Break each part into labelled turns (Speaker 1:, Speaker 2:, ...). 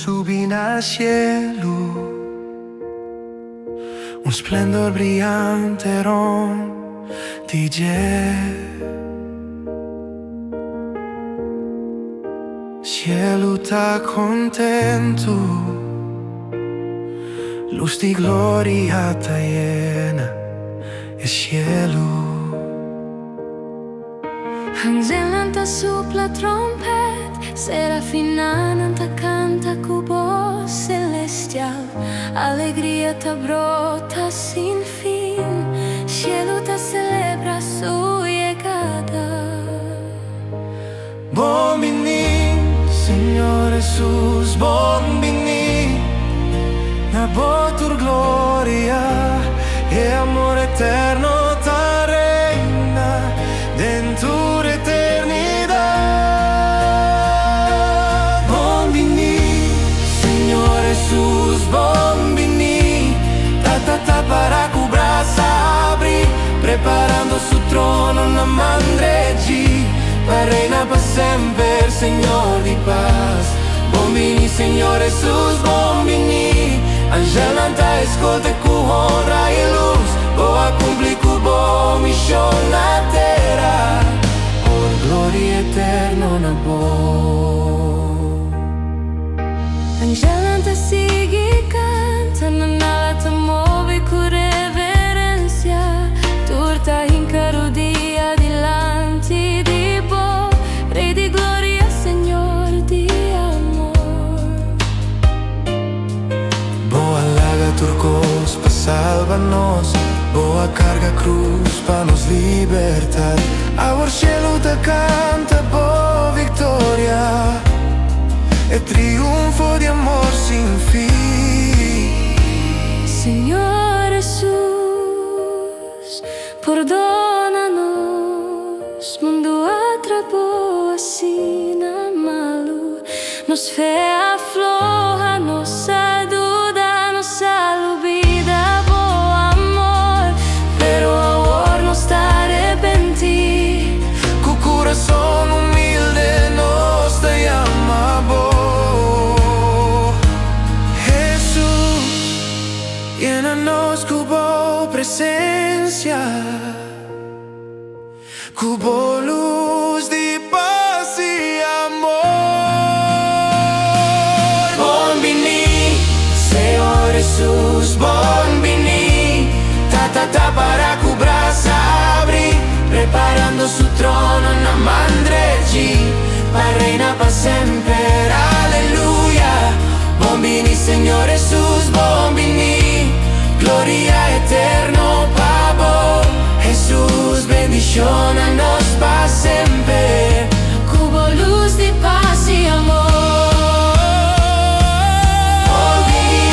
Speaker 1: subí al cielo, un splendor brillante rompe cielo está contento, luz de gloria está llena el cielo.
Speaker 2: Angelen ta sopla trompet, serafinan ta canta cu voz celestial. Alegria ta brota sin fin, cielo ta celebra su llegada.
Speaker 1: Bom veni, Señor Jesús, bom veni, na tu gloria e amor eterno ta reina dentro eternidad. Bom veni, Señor Jesús, bom veni, ta para cu braça abri, preparando su trono na mandreggi, para reina pa sempre, Señor di paz. Bom veni, Señor Jesús, bom veni, angel nanta ascolta cu honra e luz, boa cumpli cu bo mission na terra, por gloria eterna na bo.
Speaker 2: Angelen ta sigi canta, nala ta move cu reverencia, turta in carodia dilanti di bo, Rei di gloria, Señor di amor.
Speaker 1: Boa laga turcos pa salva-nos, boa carga cruz pa nos libertar. Our cielo te canta boa victoria e triunfo di amor sin fin.
Speaker 2: Señor Jesús, perdónanos, mundo atrapó así na malu, nos fe afloja, nossa duda, nossa lubida, bo amor, pero ahora nos está arrepenti.
Speaker 1: Cu corazón humilde nos te llama bo. Jesús, llénanos cu bo presencia, cu bo luz de paz y amor. Bom veni, Señor Jesús, bom veni, ta para cu braça abri, preparando su trono na mandreggi, pa reina pa sempre, alleluia. Bom veni, Señor Jesús, bom veni, gloria eterno pabo, Jesús bendicionanos pa sempre,
Speaker 2: Cubo luz de paz y amor.
Speaker 1: bom veni,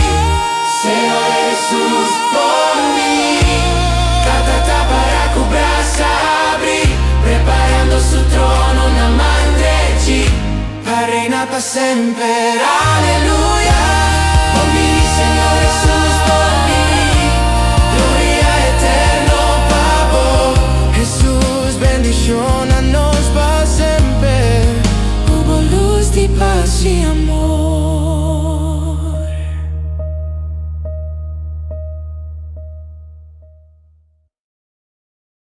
Speaker 1: Señor Jesús, bom veni, ta para cu braça abri, preparando su trono na mandreggi, pa reina pa sempre, alleluia.